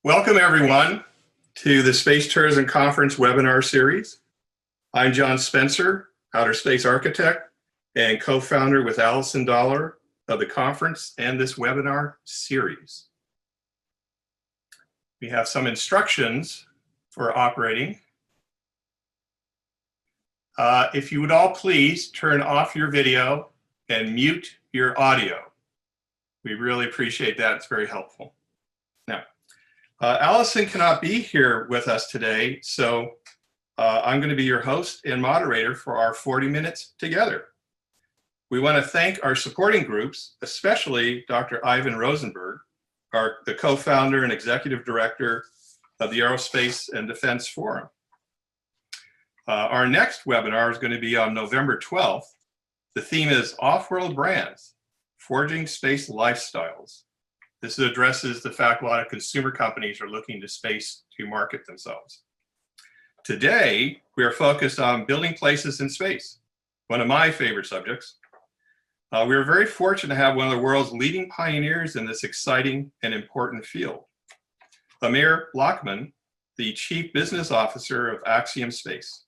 Welcome everyone to the Space Tourism Conference webinar series. I'm John Spencer, Outer Space Architect and co-founder with Allison of the conference and this webinar series. We have some instructions for operating. If you would all please turn off your video and mute your audio. We really appreciate that, it's very helpful. Now, Allison cannot be here with us today, so I'm going to be your host and moderator for our 40 minutes together. We want to thank our supporting groups, especially Dr. Ivan Rosenberg, the co-founder and executive director of the Aerospace and Defense Forum. Our next webinar is going to be on November 12th. The theme is Off-World Brands, Forging Space Lifestyles. This addresses the fact a lot of consumer companies are looking to space to market themselves. Today, we are focused on building places in space, one of my favorite subjects. We are very fortunate to have one of the world's leading pioneers in this exciting and important field. Amir Blachman, the Chief Business Officer of Axiom Space.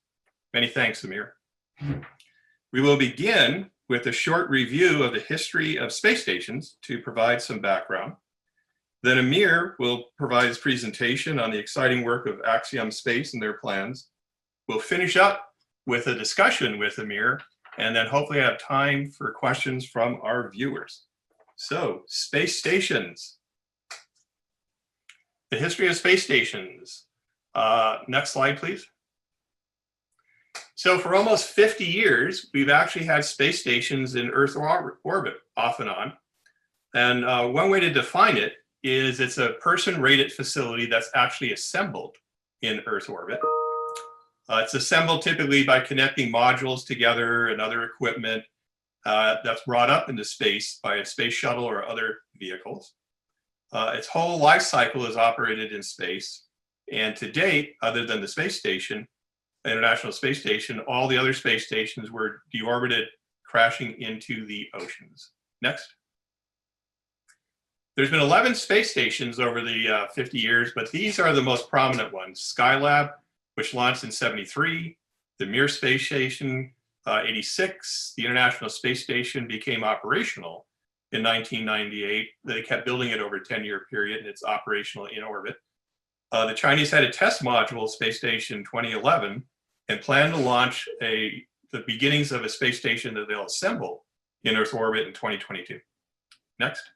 Many thanks, Amir. We will begin with a short review of the history of space stations to provide some background. Then Amir will provide his presentation on the exciting work of Axiom Space and their plans. We'll finish up with a discussion with Amir and then hopefully have time for questions from our viewers. So, space stations. The history of space stations. Next slide, please. So for almost 50 years, we've actually had space stations in Earth orbit, off and on. And one way to define it is it's a person-rated facility that's actually assembled in Earth orbit. It's assembled typically by connecting modules together and other equipment that's brought up into space by a space shuttle or other vehicles. Its whole life cycle is operated in space. And to date, other than the space station, International Space Station, all the other space stations were deorbited, crashing into the oceans. Next. There's been 11 space stations over the 50 years, but these are the most prominent ones. Skylab, which launched in '73, the Mir space station, '86, the International Space Station became operational in 1998. They kept building it over a 10-year period, and it's operational in orbit. The Chinese had a test module space station 2011 and plan to launch the beginnings of a space station that they'll assemble in Earth orbit in 2022. Next.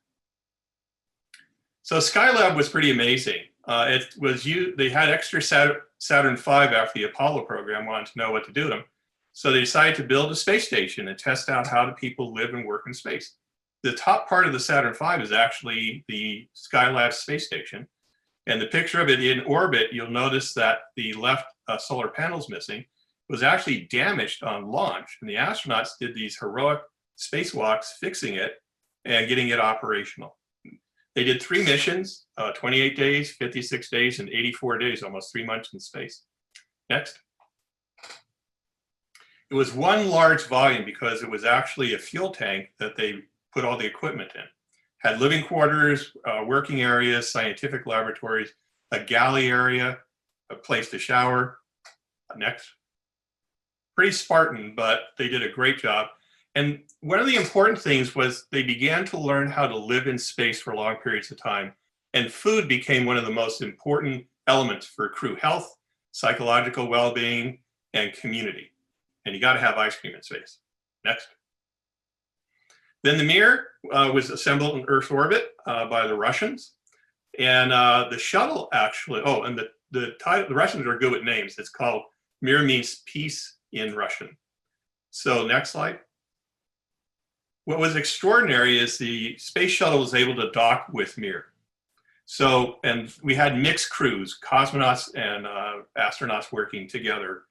So Skylab was pretty amazing. They had extra Saturn V after the Apollo program, wanted to know what to do with them. So they decided to build a space station and test out how do people live and work in space. The top part of the Saturn V is actually the Skylab space station. And the picture of it in orbit, you'll notice that the left solar panel's missing. It was actually damaged on launch, and the astronauts did these heroic spacewalks fixing it and getting it operational. They did 3 missions, 28 days, 56 days, and 84 days, almost 3 months in space. Next. It was one large volume because it was actually a fuel tank that they put all the equipment in. Had living quarters, working areas, scientific laboratories, a galley area, a place to shower. Next. Pretty Spartan, but they did a great job. And one of the important things was they began to learn how to live in space for long periods of time. And food became one of the most important elements for crew health, psychological well-being, and community. And you got to have ice cream in space. Next. Then the Mir was assembled in Earth orbit by the Russians. And the shuttle actually, and the Russians are good with names. It's called, Mir means peace in Russian. So next slide. What was extraordinary is the space shuttle was able to dock with Mir. So, and we had mixed crews, cosmonauts and astronauts working together.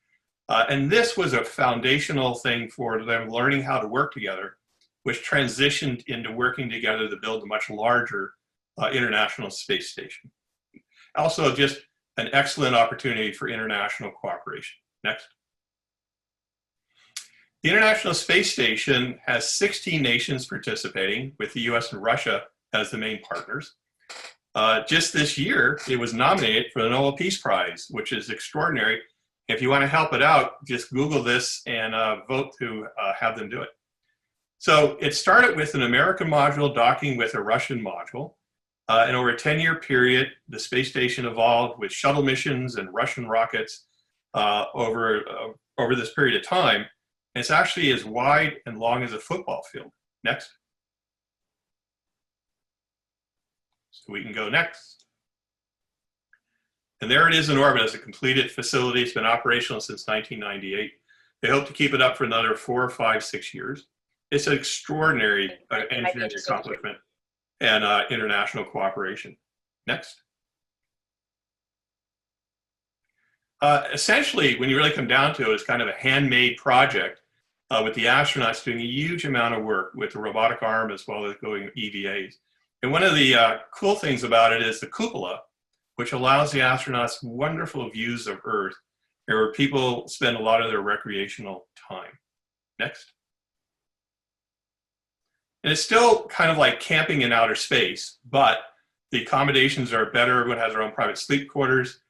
And this was a foundational thing for them learning how to work together, which transitioned into working together to build a much larger International Space Station. Also, just an excellent opportunity for international cooperation. Next. The International Space Station has 16 nations participating, with the US and Russia as the main partners. Just this year, it was nominated for the Nobel Peace Prize, which is extraordinary. If you want to help it out, just Google this and vote to have them do it. So it started with an American module docking with a Russian module. And over a 10-year period, the space station evolved with shuttle missions and Russian rockets over this period of time. And it's actually as wide and long as a football field. Next. So we can go next. And there it is in orbit as a completed facility. It's been operational since 1998. They hope to keep it up for another 4, 5, 6 years. It's an extraordinary engineering accomplishment and international cooperation. Next. Essentially, when you really come down to it, it's kind of a handmade project with the astronauts doing a huge amount of work with the robotic arm as well as going EVAs. And one of the cool things about it is the cupola, which allows the astronauts wonderful views of Earth, where people spend a lot of their recreational time. Next. And it's still kind of like camping in outer space, but the accommodations are better. Everyone has their own private sleep quarters.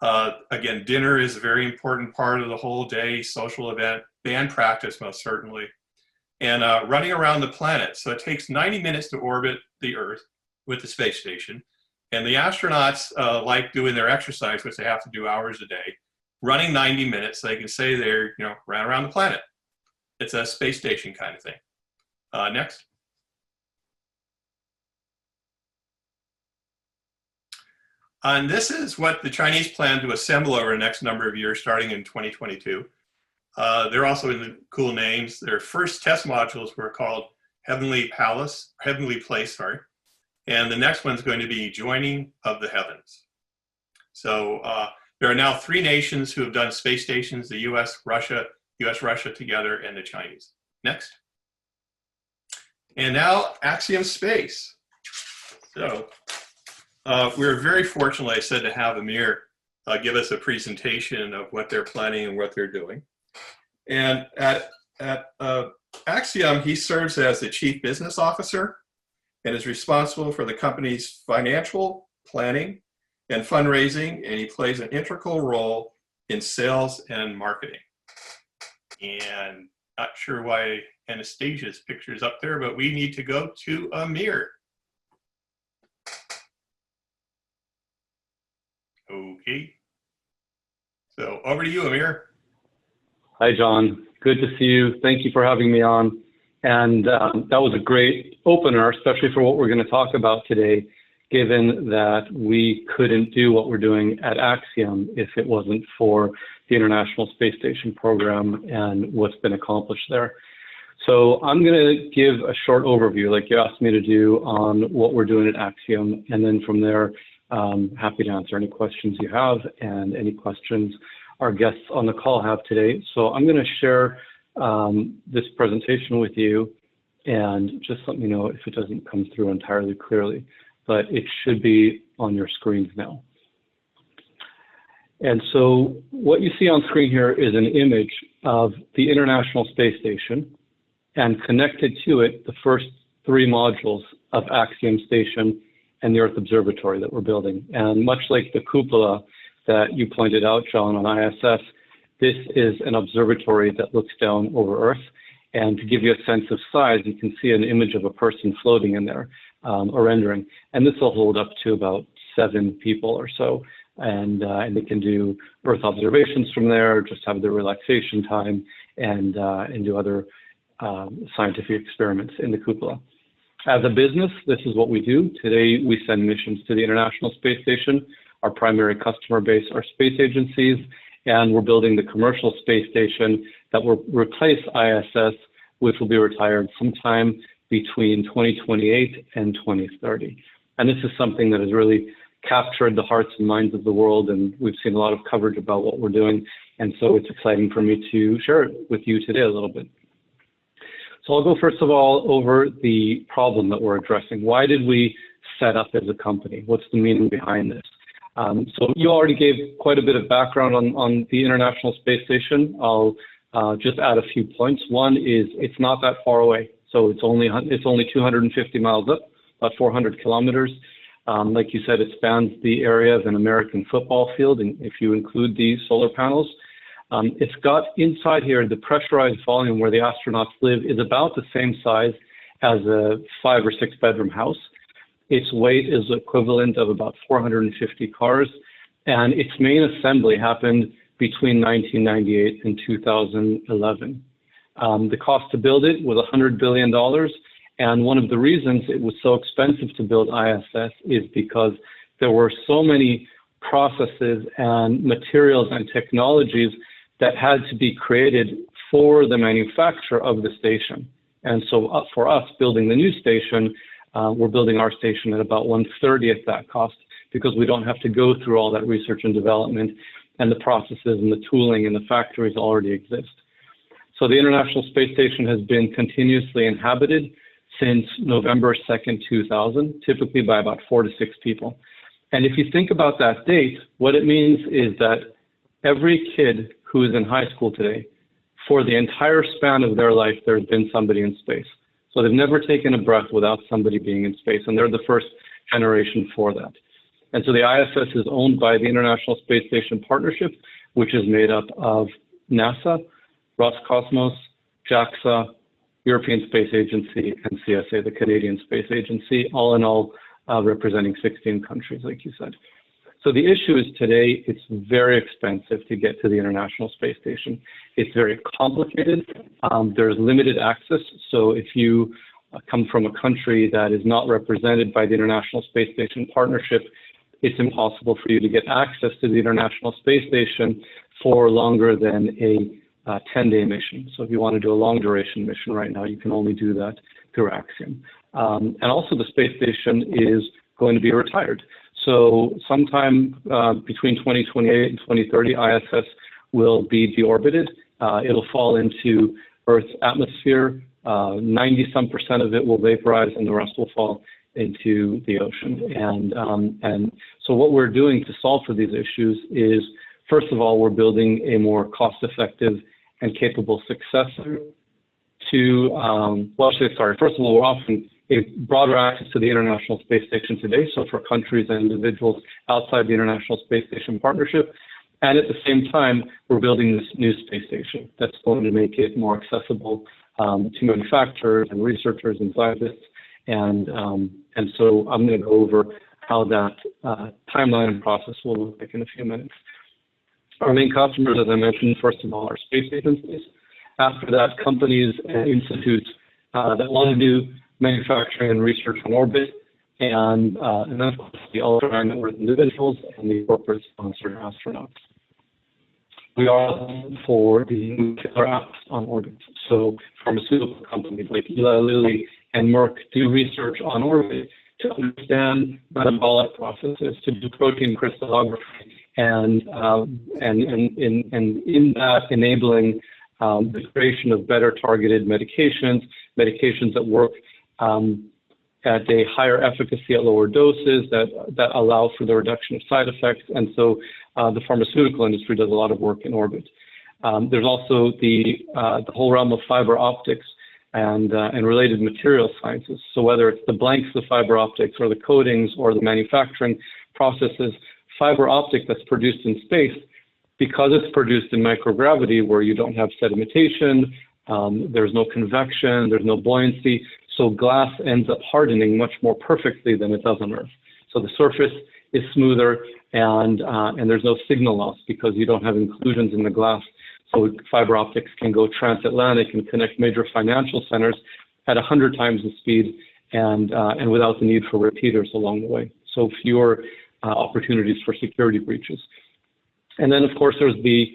Again, dinner is a very important part of the whole day, social event, band practice most certainly, and running around the planet. So it takes 90 minutes to orbit the Earth with the space station. And the astronauts like doing their exercise, which they have to do hours a day, running 90 minutes so they can say they're, ran around the planet. It's a space station kind of thing. Next. And this is what the Chinese plan to assemble over the next number of years, starting in 2022. They're also in the cool names. Their first test modules were called Heavenly Place, and the next one's going to be Joining of the Heavens. So there are now 3 nations who have done space stations: the US, Russia together, and the Chinese. Next. And now Axiom Space. So we're very fortunate, like I said, to have Amir give us a presentation of what they're planning and what they're doing. And at Axiom, he serves as the Chief Business Officer and is responsible for the company's financial planning and fundraising, and he plays an integral role in sales and marketing. And not sure why Anastasia's picture is up there, but we need to go to Amir. Okay. So over to you, Amir. Hi, John. Good to see you. Thank you for having me on. And that was a great opener, especially for what we're going to talk about today, given that we couldn't do what we're doing at Axiom if it wasn't for the International Space Station program and what's been accomplished there. So I'm going to give a short overview, like you asked me to do, on what we're doing at Axiom. And then from there, happy to answer any questions you have and any questions our guests on the call have today. So I'm going to share this presentation with you, and just let me know if it doesn't come through entirely clearly, but it should be on your screens now. And so what you see on screen here is an image of the International Space Station, and connected to it, the first 3 modules of Axiom Station and the Earth Observatory that we're building. And much like the cupola that you pointed out, John, on ISS, this is an observatory that looks down over Earth. And to give you a sense of size, you can see an image of a person floating in there, a rendering. And this will hold up to about 7 people or so. And they can do Earth observations from there, just have their relaxation time, and do other scientific experiments in the cupola. As a business, this is what we do. Today, we send missions to the International Space Station. Our primary customer base are space agencies, and we're building the commercial space station that will replace ISS, which will be retired sometime between 2028 and 2030. And this is something that has really captured the hearts and minds of the world, and we've seen a lot of coverage about what we're doing. And so it's exciting for me to share it with you today a little bit. So I'll go first of all over the problem that we're addressing. Why did we set up as a company? What's the meaning behind this? So you already gave quite a bit of background on the International Space Station. I'll just add a few points. One is it's not that far away. So it's only 250 miles up, about 400 kilometers. Like you said, it spans the area of an American football field, and if you include the solar panels. It's got inside here, the pressurized volume where the astronauts live is about the same size as a 5 or 6 bedroom house. Its weight is equivalent of about 450 cars, and its main assembly happened between 1998 and 2011. The cost to build it was $100 billion, and one of the reasons it was so expensive to build ISS is because there were so many processes and materials and technologies that had to be created for the manufacture of the station. And so for us building the new station, we're building our station at about 1/30 that cost, because we don't have to go through all that research and development, and the processes and the tooling and the factories already exist. So the International Space Station has been continuously inhabited since November 2nd, 2000, typically by about 4 to 6 people. And if you think about that date, what it means is that every kid who is in high school today, for the entire span of their life, there's been somebody in space. So they've never taken a breath without somebody being in space, and they're the first generation for that. And so the ISS is owned by the International Space Station Partnership, which is made up of NASA, Roscosmos, JAXA, European Space Agency, and CSA, the Canadian Space Agency, all in all representing 16 countries, like you said. So the issue is today, it's very expensive to get to the International Space Station. It's very complicated. There's limited access. So if you come from a country that is not represented by the International Space Station Partnership, it's impossible for you to get access to the International Space Station for longer than a 10-day mission. So if you want to do a long duration mission right now, you can only do that through Axiom. And also the space station is going to be retired. So sometime between 2028 and 2030, ISS will be deorbited. It'll fall into Earth's atmosphere. 90-some% of it will vaporize, and the rest will fall into the ocean. And so what we're doing to solve for these issues is, first of all, we're building a more cost-effective and capable successor to, first of all, we're offering a broader access to the International Space Station today, so for countries and individuals outside the International Space Station Partnership. And at the same time, we're building this new space station that's going to make it more accessible to manufacturers and researchers and scientists. And so I'm going to go over how that timeline and process will look like in a few minutes. Our main customers, as I mentioned, first of all, are space agencies. After that, companies and institutes that want to do manufacturing and research on orbit, and then of course the ultra-high net worth individuals and the corporate sponsored astronauts. We are for the new killer apps on orbit. So pharmaceutical companies like Eli Lilly and Merck do research on orbit to understand metabolic processes, to do protein crystallography, and in that enabling the creation of better targeted medications that work at a higher efficacy at lower doses that allow for the reduction of side effects. And so the pharmaceutical industry does a lot of work in orbit. There's also the whole realm of fiber optics and related material sciences. So whether it's the blanks of fiber optics or the coatings or the manufacturing processes, fiber optic that's produced in space, because it's produced in microgravity where you don't have sedimentation, there's no convection, there's no buoyancy, so glass ends up hardening much more perfectly than it does on Earth. So the surface is smoother, and there's no signal loss because you don't have inclusions in the glass. So fiber optics can go transatlantic and connect major financial centers at 100 times the speed and without the need for repeaters along the way. So fewer opportunities for security breaches. And then, of course, there's the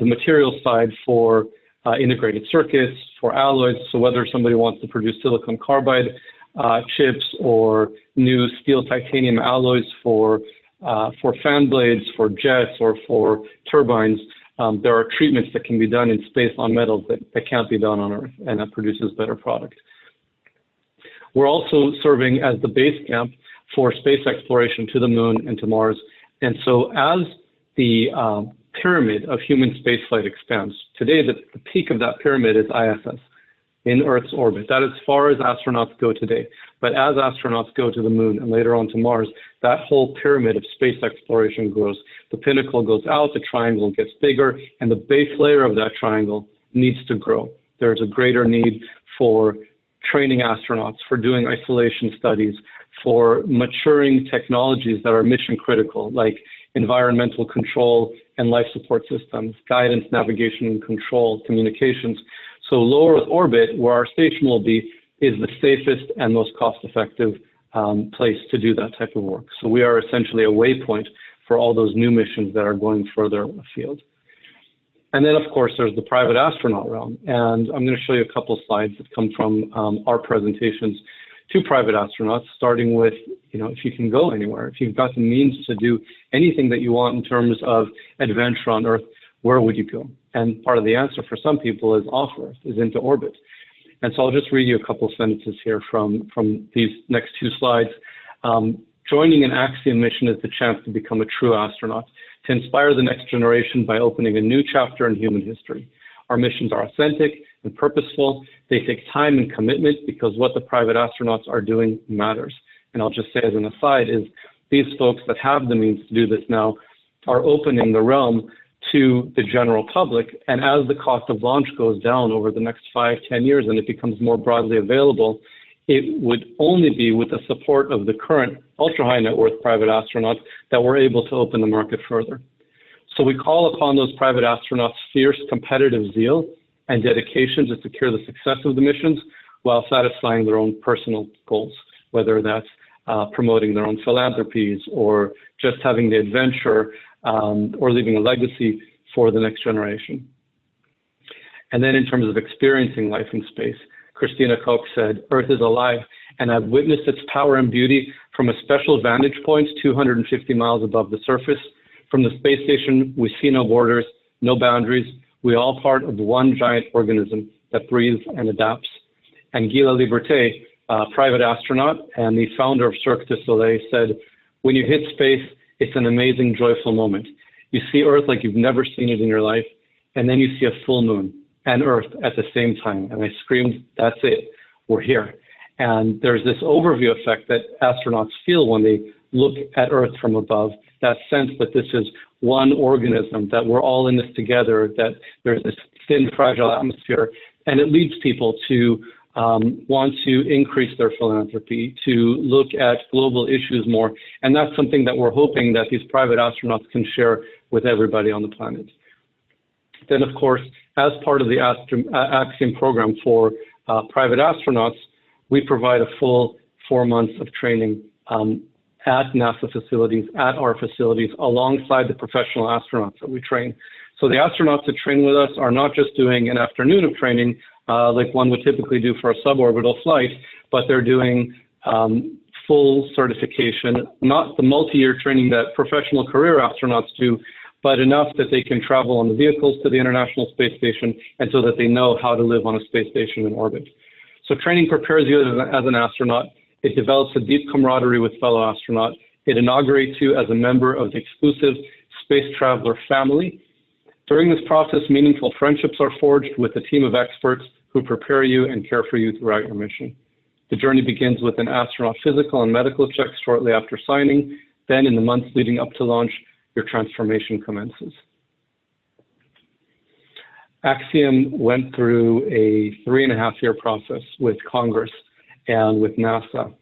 material side for integrated circuits, for alloys. So whether somebody wants to produce silicon carbide chips or new steel titanium alloys for fan blades, for jets, or for turbines, there are treatments that can be done in space on metals that can't be done on Earth, and that produces better product. We're also serving as the base camp for space exploration to the moon and to Mars. And so as the pyramid of human spaceflight expands, today the peak of that pyramid is ISS, in Earth's orbit. That is as far as astronauts go today. But as astronauts go to the moon and later on to Mars, that whole pyramid of space exploration grows. The pinnacle goes out, the triangle gets bigger, and the base layer of that triangle needs to grow. There's a greater need for training astronauts, for doing isolation studies, for maturing technologies that are mission critical, like environmental control and life support systems, guidance, navigation and control, communications. So low Earth orbit, where our station will be, is the safest and most cost-effective place to do that type of work. So we are essentially a waypoint for all those new missions that are going further afield. And then, of course, there's the private astronaut realm. And I'm going to show you a couple of slides that come from our presentations to private astronauts, starting with, if you can go anywhere, if you've got the means to do anything that you want in terms of adventure on Earth, where would you go? And part of the answer for some people is off Earth, is into orbit. And so I'll just read you a couple of sentences here from these next two slides. Joining an Axiom mission is the chance to become a true astronaut, to inspire the next generation by opening a new chapter in human history. Our missions are authentic and purposeful. They take time and commitment because what the private astronauts are doing matters. And I'll just say as an aside is these folks that have the means to do this now are opening the realm to the general public. And as the cost of launch goes down over the next 5-10 years and it becomes more broadly available, it would only be with the support of the current ultra-high net worth private astronauts that we're able to open the market further. So we call upon those private astronauts' fierce competitive zeal and dedication to secure the success of the missions while satisfying their own personal goals, whether that's promoting their own philanthropies or just having the adventure or leaving a legacy for the next generation. And then in terms of experiencing life in space, Christina Koch said, "Earth is alive, and I've witnessed its power and beauty from a special vantage point 250 miles above the surface. From the space station, we see no borders, no boundaries. We're all part of one giant organism that breathes and adapts." And Guy Laliberté, a private astronaut and the founder of Cirque du Soleil, said, "When you hit space, it's an amazing, joyful moment. You see Earth like you've never seen it in your life, and then you see a full moon and Earth at the same time." And I screamed, "That's it, we're here." And there's this overview effect that astronauts feel when they look at Earth from above, that sense that this is one organism, that we're all in this together, that there's this thin, fragile atmosphere, and it leads people to want to increase their philanthropy, to look at global issues more. And that's something that we're hoping that these private astronauts can share with everybody on the planet. Then, of course, as part of the Axiom program for private astronauts, we provide a full 4 months of training at NASA facilities, at our facilities, alongside the professional astronauts that we train. So the astronauts that train with us are not just doing an afternoon of training like one would typically do for a suborbital flight, but they're doing full certification, not the multi-year training that professional career astronauts do, but enough that they can travel on the vehicles to the International Space Station and so that they know how to live on a space station in orbit. So training prepares you as an astronaut. It develops a deep camaraderie with fellow astronauts. It inaugurates you as a member of the exclusive Space Traveler family. During this process, meaningful friendships are forged with a team of experts who prepare you and care for you throughout your mission. The journey begins with an astronaut physical and medical check shortly after signing. Then in the months leading up to launch, your transformation commences. Axiom went through a 3.5-year process with Congress and with NASA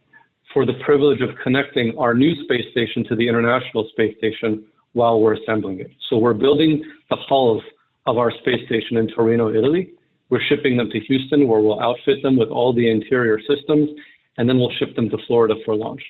for the privilege of connecting our new space station to the International Space Station while we're assembling it. So we're building the hulls of our space station in Torino, Italy. We're shipping them to Houston, where we'll outfit them with all the interior systems, and then we'll ship them to Florida for launch.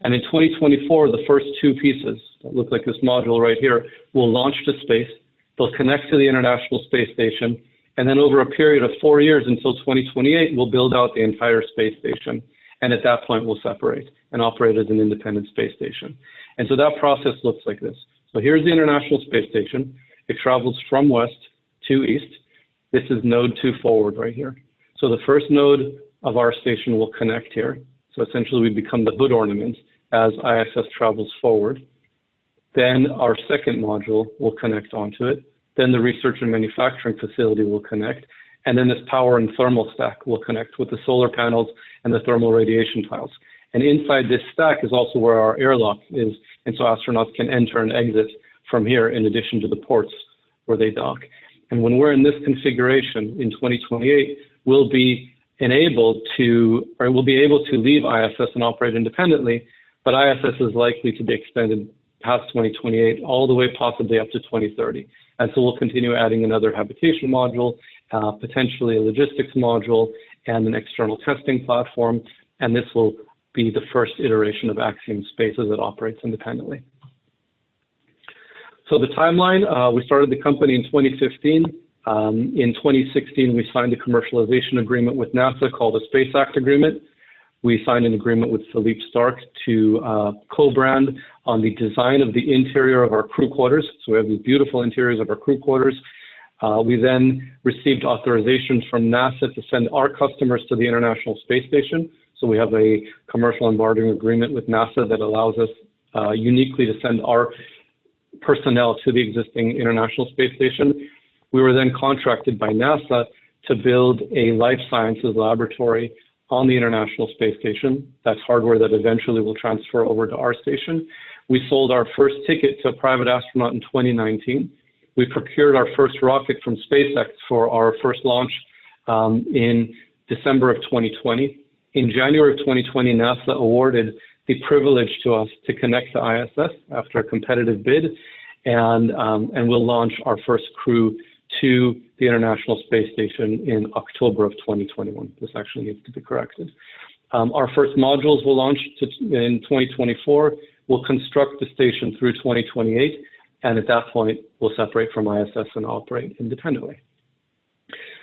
And in 2024, the first 2 pieces that look like this module right here will launch to space. They'll connect to the International Space Station, and then over a period of 4 years until 2028, we'll build out the entire space station. And at that point, we'll separate and operate as an independent space station. And so that process looks like this. So here's the International Space Station. It travels from west to east. This is node 2 forward right here. So the first node of our station will connect here. So essentially we become the hood ornament as ISS travels forward. Then our second module will connect onto it. Then the research and manufacturing facility will connect. And then this power and thermal stack will connect with the solar panels and the thermal radiation tiles. And inside this stack is also where our airlock is, and so astronauts can enter and exit from here in addition to the ports where they dock. And when we're in this configuration in 2028, we'll be able to leave ISS and operate independently, but ISS is likely to be extended past 2028, all the way possibly up to 2030. And so we'll continue adding another habitation module, potentially a logistics module, and an external testing platform. And this will be the first iteration of Axiom Space as it operates independently. So the timeline, we started the company in 2015. In 2016, we signed a commercialization agreement with NASA called a Space Act Agreement. We signed an agreement with Philippe Starck to co-brand on the design of the interior of our crew quarters. So we have these beautiful interiors of our crew quarters. We then received authorization from NASA to send our customers to the International Space Station. So we have a commercial embargoing agreement with NASA that allows us uniquely to send our personnel to the existing International Space Station. We were then contracted by NASA to build a life sciences laboratory on the International Space Station. That's hardware that eventually will transfer over to our station. We sold our first ticket to a private astronaut in 2019. We procured our first rocket from SpaceX for our first launch in December of 2020. In January of 2020, NASA awarded the privilege to us to connect to ISS after a competitive bid, and we'll launch our first crew to the International Space Station in October of 2021. This actually needs to be corrected. Our first modules will launch in 2024. We'll construct the station through 2028, and at that point, we'll separate from ISS and operate independently.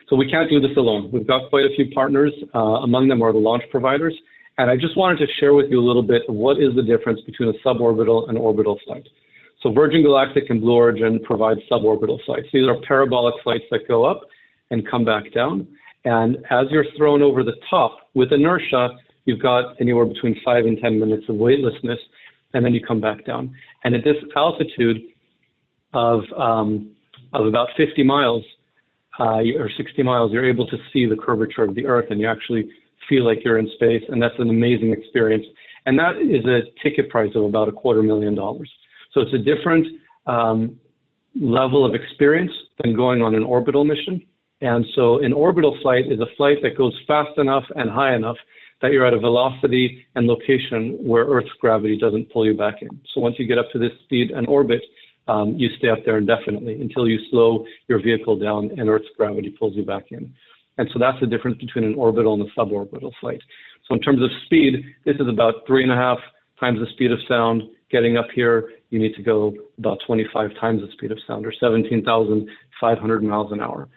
So we can't do this alone. We've got quite a few partners. Among them are the launch providers. And I just wanted to share with you a little bit of what is the difference between a suborbital and orbital flight. So Virgin Galactic and Blue Origin provide suborbital flights. These are parabolic flights that go up and come back down. And as you're thrown over the top with inertia, you've got anywhere between 5 and 10 minutes of weightlessness, and then you come back down. And at this altitude of about 50 miles or 60 miles, you're able to see the curvature of the Earth, and you actually feel like you're in space, and that's an amazing experience. And that is a ticket price of about $250,000. So it's a different level of experience than going on an orbital mission. And so an orbital flight is a flight that goes fast enough and high enough that you're at a velocity and location where Earth's gravity doesn't pull you back in. So once you get up to this speed and orbit, you stay up there indefinitely until you slow your vehicle down and Earth's gravity pulls you back in. And so that's the difference between an orbital and a suborbital flight. So in terms of speed, this is about 3.5 times the speed of sound. Getting up here, you need to go about 25 times the speed of sound, or 17,500 miles an hour.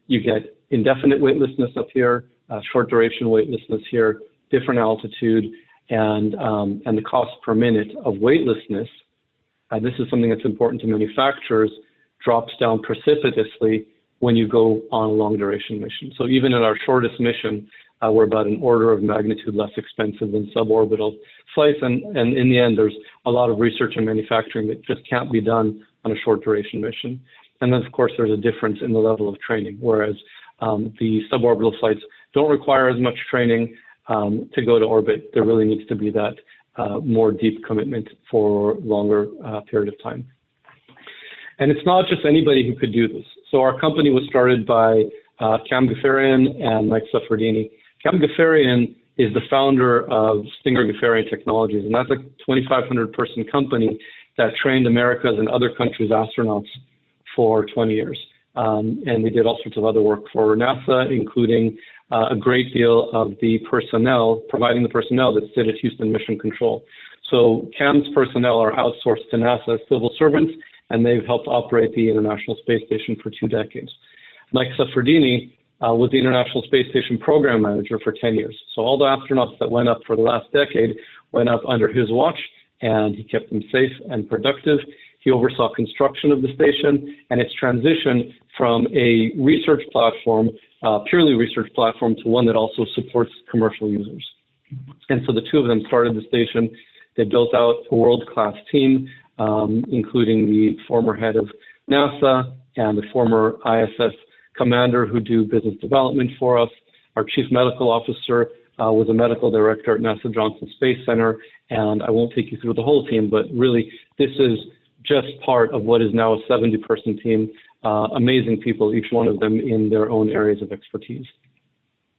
You get indefinite weightlessness up here, short duration weightlessness here, different altitude, and the cost per minute of weightlessness. This is something that's important to manufacturers, drops down precipitously when you go on a long duration mission. So even in our shortest mission, we're about an order of magnitude less expensive than suborbital flights. And in the end, there's a lot of research and manufacturing that just can't be done on a short duration mission. And then, of course, there's a difference in the level of training, whereas the suborbital flights don't require as much training to go to orbit. There really needs to be that more deep commitment for longer period of time. And it's not just anybody who could do this. So our company was started by Cam Ghaffarian and Mike Suffredini. Cam Ghaffarian is the founder of Stinger Ghaffarian Technologies, and that's a 2,500 person company that trained America's and other countries' astronauts for 20 years. And they did all sorts of other work for NASA, including a great deal of the personnel, providing the personnel that sit at Houston Mission Control. So Cam's personnel are outsourced to NASA as civil servants, and they've helped operate the International Space Station for 2 decades. Mike Suffredini was the International Space Station program manager for 10 years. So all the astronauts that went up for the last decade went up under his watch, and he kept them safe and productive. He oversaw construction of the station and its transition from a research platform, purely research platform, to one that also supports commercial users. And so the two of them started the station. They built out a world-class team, including the former head of NASA and the former ISS commander who do business development for us, our chief medical officer, was a medical director at NASA Johnson Space Center, and I won't take you through the whole team, but really this is just part of what is now a 70-person team, amazing people, each one of them in their own areas of expertise.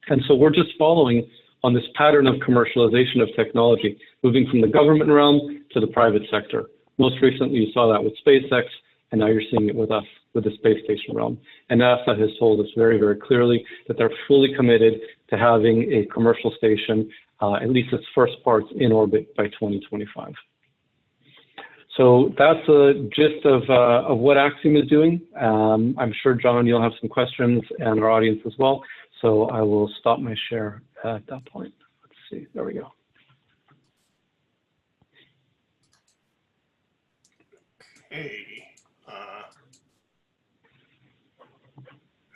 And so we're just following on this pattern of commercialization of technology, moving from the government realm to the private sector. Most recently, you saw that with SpaceX, and now you're seeing it with us, with the space station realm. And NASA has told us very, very clearly that they're fully committed to having a commercial station, at least its first parts in orbit by 2025. So that's a gist of what Axiom is doing. I'm sure, John, you'll have some questions, and our audience as well. So I will stop my share at that point. Let's see, there we go. Hey,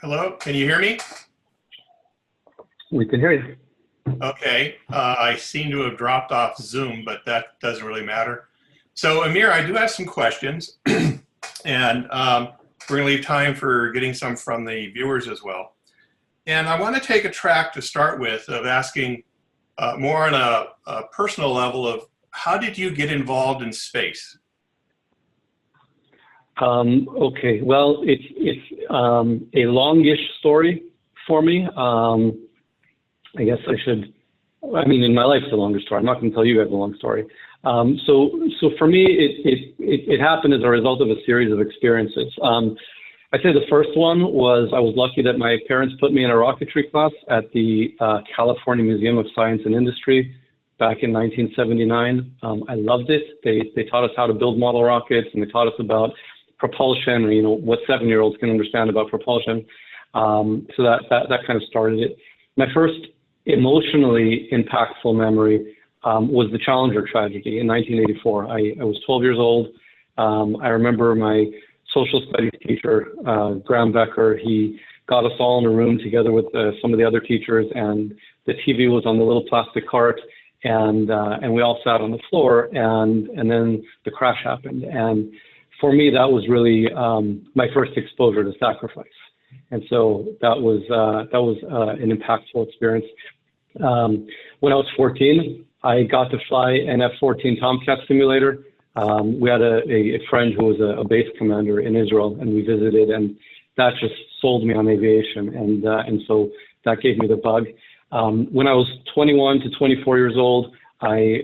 hello, can you hear me? We can hear you. Okay, I seem to have dropped off Zoom, but that doesn't really matter. So Amir, I do have some questions, and we're gonna leave time for getting some from the viewers as well. And I wanna take a track to start with of asking more on a personal level of how did you get involved in space? Okay, well, it's a longish story for me. I guess I should, I mean, in my life, it's a longer story. I'm not going to tell you guys a long story. So for me, it happened as a result of a series of experiences. I'd say the first one was I was lucky that my parents put me in a rocketry class at the California Museum of Science and Industry back in 1979. I loved it. They taught us how to build model rockets, and they taught us about propulsion, or, you know, what 7-year-olds can understand about propulsion. So that kind of started it. My first emotionally impactful memory was the Challenger tragedy in 1984. I was 12 years old. I remember my social studies teacher, Graham Becker, he got us all in a room together with some of the other teachers, and the TV was on the little plastic cart, and we all sat on the floor, and then the crash happened. And for me, that was really my first exposure to sacrifice. And so that was an impactful experience. When I was 14, I got to fly an F-14 Tomcat simulator. We had a friend who was a base commander in Israel, and we visited, and that just sold me on aviation, and so that gave me the bug. When I was 21 to 24 years old, I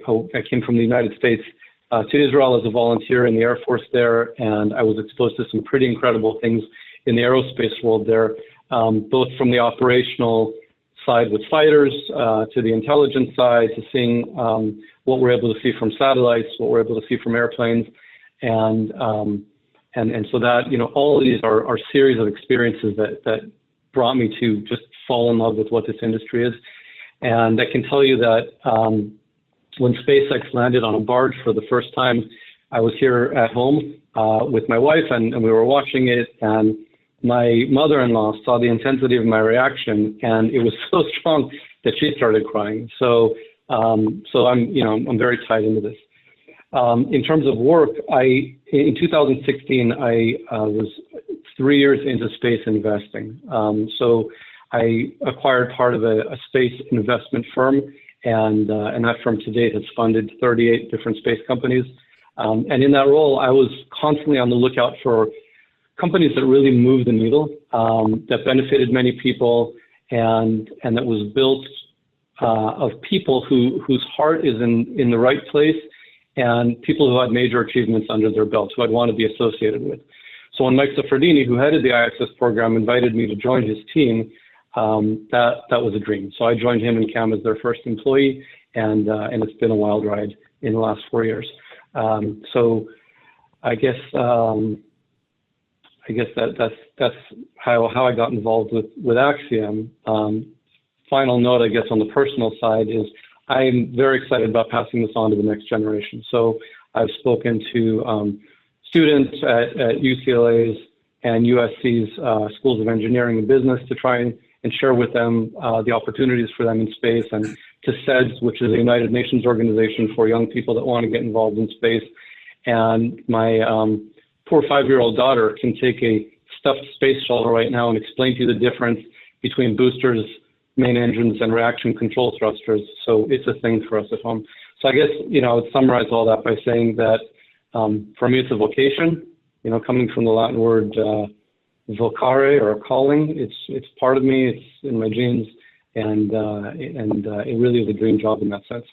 came from the United States to Israel as a volunteer in the Air Force there, and I was exposed to some pretty incredible things in the aerospace world there, both from the operational side with fighters to the intelligence side, to seeing what we're able to see from satellites, what we're able to see from airplanes, and so that, you know, all of these are series of experiences that brought me to just fall in love with what this industry is. And I can tell you that when SpaceX landed on a barge for the first time, I was here at home with my wife, and we were watching it, and my mother-in-law saw the intensity of my reaction, and it was so strong that she started crying. So I'm very tied into this. In terms of work, in 2016, I was 3 years into space investing. So I acquired part of a space investment firm, and that firm to date has funded 38 different space companies. And in that role, I was constantly on the lookout for companies that really moved the needle, that benefited many people, and that was built of people whose heart is in the right place, and people who had major achievements under their belts, who I'd want to be associated with. So when Mike Safardini, who headed the IXS program, invited me to join his team, that was a dream. So I joined him and Cam as their first employee, and it's been a wild ride in the last 4 years. So I guess that's how I got involved with Axiom. Final note, I guess, on the personal side is I'm very excited about passing this on to the next generation. So I've spoken to students at UCLA's and USC's schools of engineering and business to try and share with them the opportunities for them in space, and to SEDS, which is a United Nations organization for young people that want to get involved in space. And my poor 5-year-old daughter can take a stuffed space shuttle right now and explain to you the difference between boosters main engines and reaction control thrusters. So it's a thing for us at home. So I guess, I would summarize all that by saying that for me, it's a vocation, coming from the Latin word vocare, or calling. It's part of me, it's in my genes, and it really is a dream job in that sense.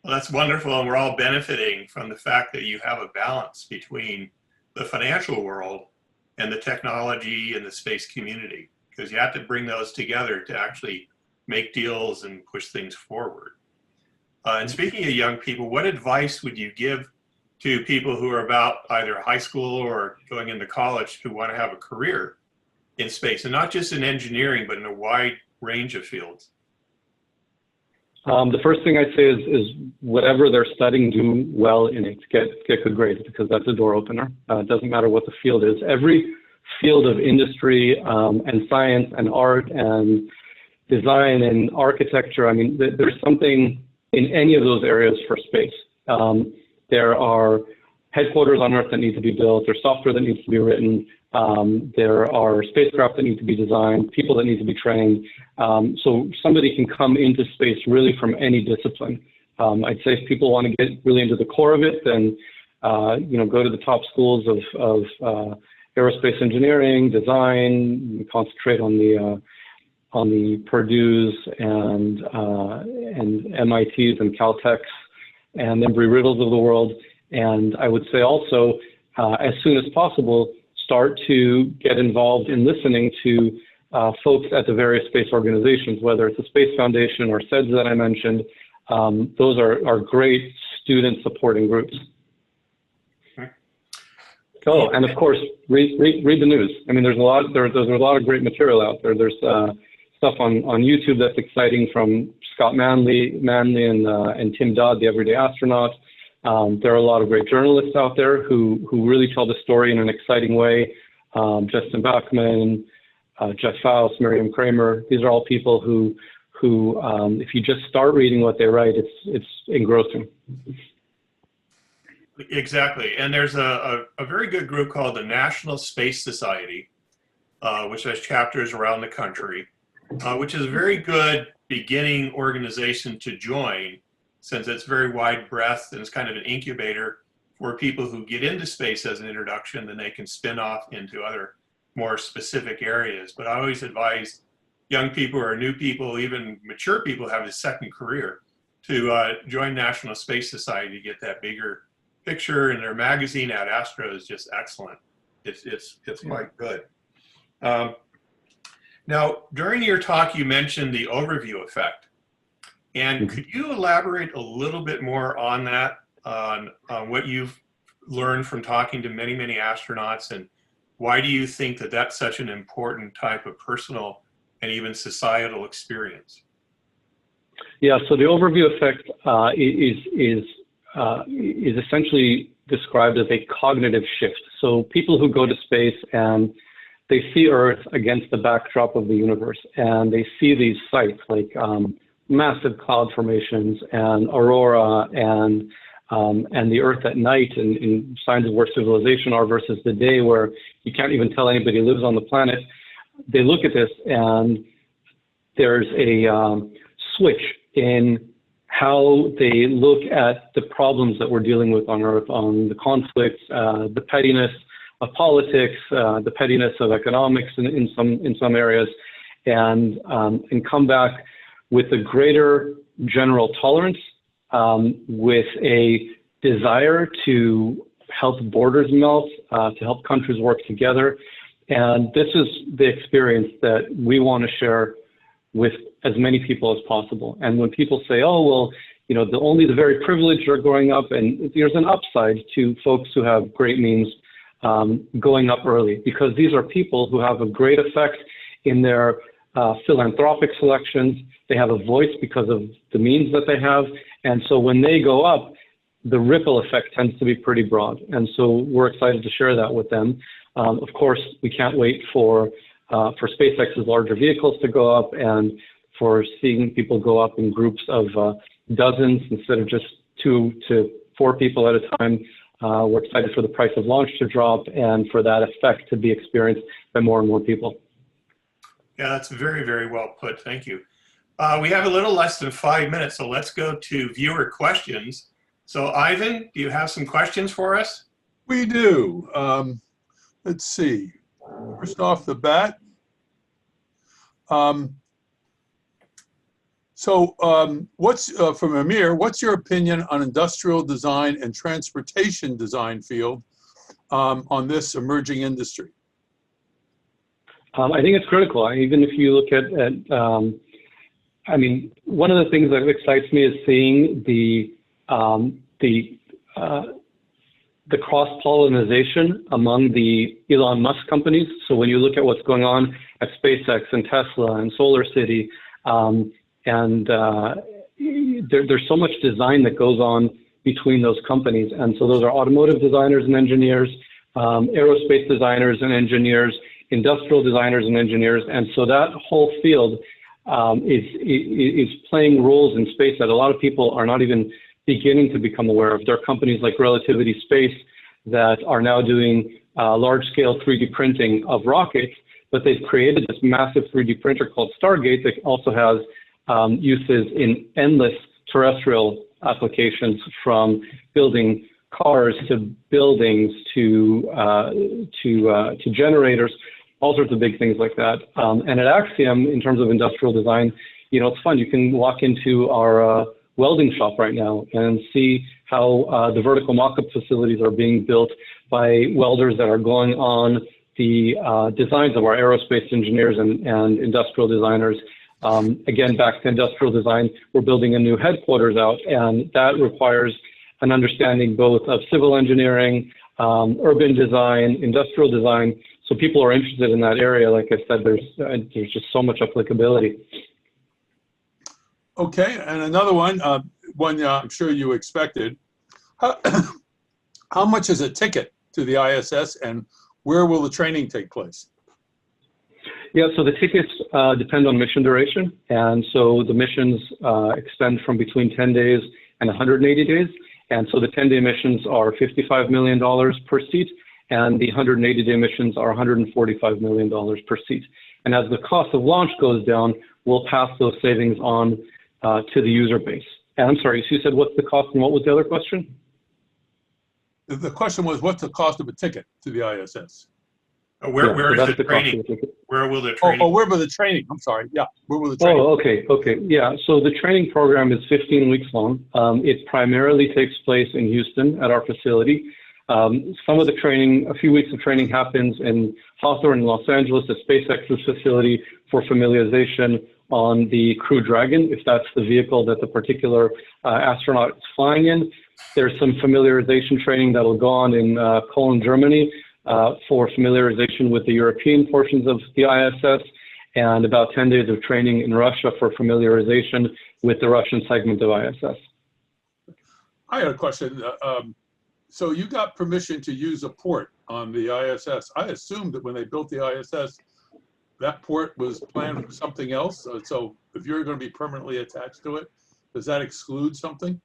Well, that's wonderful, and we're all benefiting from the fact that you have a balance between the financial world and the technology and the space community, because you have to bring those together to actually make deals and push things forward. And speaking of young people, what advice would you give to people who are about either high school or going into college who want to have a career in space, and not just in engineering, but in a wide range of fields? The first thing I'd say is whatever they're studying, do well in it. Get good grades, because that's a door opener. It doesn't matter what the field is. Every field of industry and science and art and design and architecture, I mean, there's something in any of those areas for space. There are headquarters on Earth that need to be built. There's software that needs to be written. There are spacecraft that need to be designed, people that need to be trained. So somebody can come into space really from any discipline. I'd say if people want to get really into the core of it, then go to the top schools of aerospace engineering, design, concentrate on the Purdue's and MIT's and Caltech's and Embry-Riddles of the world. And I would say also, as soon as possible, start to get involved in listening to folks at the various space organizations, whether it's the Space Foundation or SEDS that I mentioned. Those are great student supporting groups. Oh, and of course, read the news. I mean, there's a lot of great material out there. There's stuff on YouTube that's exciting from Scott Manley and Tim Dodd, the Everyday Astronaut. There are a lot of great journalists out there who really tell the story in an exciting way. Justin Blachman, Jeff Faust, Miriam Kramer. These are all people who if you just start reading what they write, it's engrossing. Exactly. And there's a very good group called the National Space Society, which has chapters around the country, which is a very good beginning organization to join, since it's very wide breadth and it's kind of an incubator for people who get into space as an introduction, then they can spin off into other more specific areas. But I always advise young people or new people, even mature people who have a second career, to join National Space Society to get that bigger picture. And their magazine, Ad Astra, is just excellent. It's quite good. Now, during your talk, you mentioned the overview effect. And could you elaborate a little bit more on that, on what you've learned from talking to many, many astronauts, and why do you think that that's such an important type of personal and even societal experience? Yeah, so the overview effect is essentially described as a cognitive shift. So people who go to space and they see Earth against the backdrop of the universe, and they see these sights like massive cloud formations and aurora and the Earth at night and signs of where civilization are versus the day where you can't even tell anybody lives on the planet. They look at this and there's a switch in how they look at the problems that we're dealing with on Earth, on the conflicts, the pettiness of politics, the pettiness of economics in some areas, and come back with a greater general tolerance, with a desire to help borders melt, to help countries work together. And this is the experience that we want to share with as many people as possible. And when people say, oh, well, only the very privileged are going up, and there's an upside to folks who have great means going up early, because these are people who have a great effect in their philanthropic selections. They have a voice because of the means that they have. And so when they go up, the ripple effect tends to be pretty broad. And so we're excited to share that with them. Of course, we can't wait for SpaceX's larger vehicles to go up and for seeing people go up in groups of dozens instead of just 2 to 4 people at a time. We're excited for the price of launch to drop and for that effect to be experienced by more and more people. Yeah, that's very, very well put. Thank you. We have a little less than 5 minutes, so let's go to viewer questions. So Ivan, do you have some questions for us? We do. Let's see. First off the bat, what's from Amir? What's your opinion on industrial design and transportation design field on this emerging industry? I think it's critical. Even if you look at I mean, one of the things that excites me is seeing the cross-pollination among the Elon Musk companies. So when you look at what's going on at SpaceX and Tesla and Solar City, there's so much design that goes on between those companies. And so those are automotive designers and engineers, aerospace designers and engineers, industrial designers and engineers. And so that whole field is playing roles in space that a lot of people are not even beginning to become aware of. There are companies like Relativity Space that are now doing large-scale 3D printing of rockets, but they've created this massive 3D printer called Stargate that also has uses in endless terrestrial applications, from building cars to buildings to generators, all sorts of big things like that. And at Axiom, in terms of industrial design, you know, it's fun. You can walk into our welding shop right now and see how the vertical mock-up facilities are being built by welders that are going on the designs of our aerospace engineers and industrial designers. Again, back to industrial design, we're building a new headquarters out, and that requires an understanding both of civil engineering, urban design, industrial design. So people are interested in that area. Like I said, there's just so much applicability. Okay, and another one, I'm sure you expected. How much is a ticket to the ISS, and where will the training take place? Yeah, so the tickets depend on mission duration. And so the missions extend from between 10 days and 180 days. And so the 10-day missions are $55 million per seat, and the 180-day missions are $145 million per seat. And as the cost of launch goes down, we'll pass those savings on to the user base. And I'm sorry, so you said what's the cost, and what was the other question? The question was, what's the cost of a ticket to the ISS? Where is the training? Where will the training? Oh, where will the training? I'm sorry. Yeah, where will the training? Oh, okay. Yeah, so the training program is 15 weeks long. It primarily takes place in Houston at our facility. Some of the training, a few weeks of training happens in Hawthorne and Los Angeles at SpaceX's facility for familiarization on the Crew Dragon, if that's the vehicle that the particular astronaut is flying in. There's some familiarization training that will go on in Cologne, Germany, for familiarization with the European portions of the ISS, and about 10 days of training in Russia for familiarization with the Russian segment of ISS. I had a question. So you got permission to use a port on the ISS. I assumed that when they built the ISS, that port was planned for something else. So if you're going to be permanently attached to it, does that exclude something?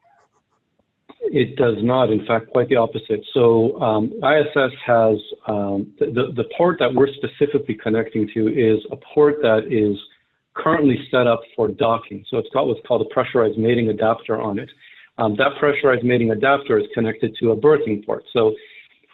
It does not. In fact, quite the opposite. So ISS has the port that we're specifically connecting to is a port that is currently set up for docking. So it's got what's called a pressurized mating adapter on it. That pressurized mating adapter is connected to a berthing port. So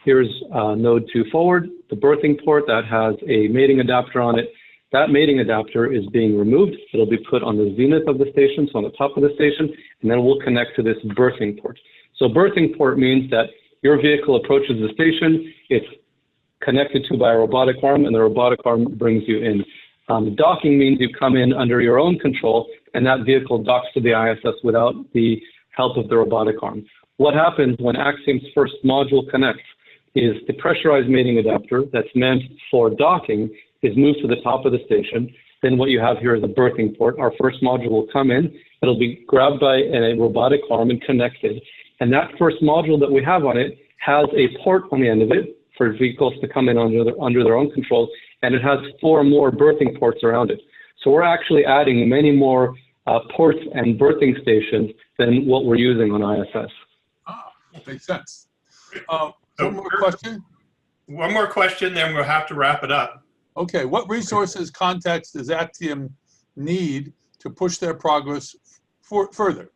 here's node 2 forward, the berthing port that has a mating adapter on it. That mating adapter is being removed. It'll be put on the zenith of the station, so on the top of the station, and then we'll connect to this berthing port. So berthing port means that your vehicle approaches the station, it's connected to by a robotic arm, and the robotic arm brings you in. Docking means you come in under your own control, and that vehicle docks to the ISS without the help of the robotic arm. What happens when Axiom's first module connects is the pressurized mating adapter that's meant for docking is moved to the top of the station. Then what you have here is a berthing port. Our first module will come in. It'll be grabbed by a robotic arm and connected. And that first module that we have on it has a port on the end of it for vehicles to come in under their own control. And it has 4 more berthing ports around it. So we're actually adding many more ports and berthing stations than what we're using on ISS. Ah, makes sense. One more question. One more question, then we'll have to wrap it up. Okay, what resources, context does Axiom need to push their progress further?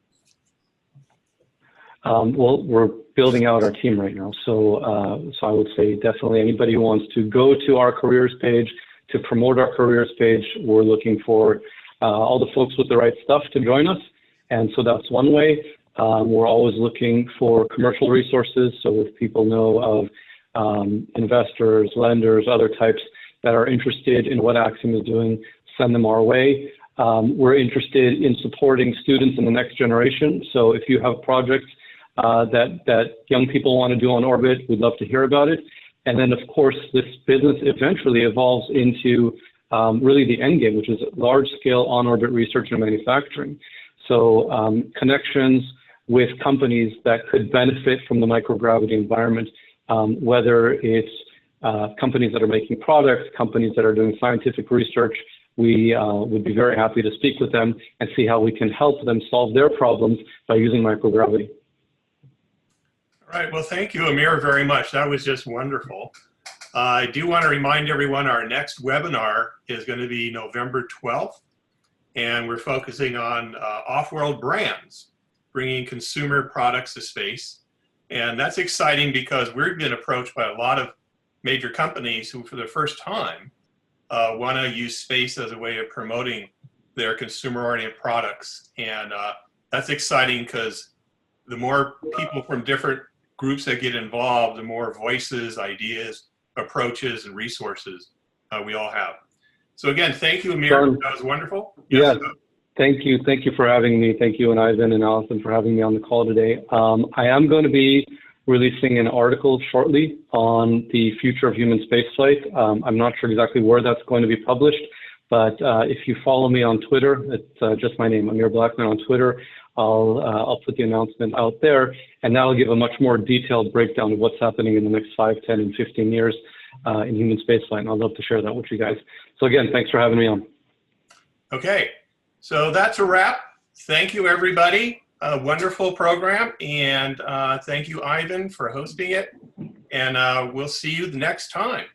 Well, we're building out our team right now. So I would say definitely anybody who wants to go to our careers page to promote our careers page, we're looking for all the folks with the right stuff to join us. And so that's one way. We're always looking for commercial resources. So if people know of investors, lenders, other types that are interested in what Axiom is doing, send them our way. We're interested in supporting students in the next generation. So if you have projects that young people want to do on orbit, we'd love to hear about it. And then, of course, this business eventually evolves into really the end game, which is large-scale on-orbit research and manufacturing. So connections with companies that could benefit from the microgravity environment, whether it's companies that are making products, companies that are doing scientific research, we would be very happy to speak with them and see how we can help them solve their problems by using microgravity. All right, well, thank you, Amir, very much. That was just wonderful. I do want to remind everyone our next webinar is going to be November 12th, and we're focusing on off-world brands, bringing consumer products to space. And that's exciting because we've been approached by a lot of major companies who, for the first time, want to use space as a way of promoting their consumer-oriented products. And that's exciting because the more people from different groups that get involved, the more voices, ideas, approaches, and resources we all have. So again, thank you, Amir. John, that was wonderful. Yes, thank you. Thank you for having me. Thank you, and Ivan and Allison, for having me on the call today. I am going to be releasing an article shortly on the future of human spaceflight. I'm not sure exactly where that's going to be published, but if you follow me on Twitter, it's just my name, Amir Blachman on Twitter. I'll put the announcement out there, and that'll give a much more detailed breakdown of what's happening in the next 5, 10, and 15 years in human spaceflight, and I'd love to share that with you guys. So again, thanks for having me on. Okay, so that's a wrap. Thank you, everybody. A wonderful program, and thank you, Ivan, for hosting it, and we'll see you the next time.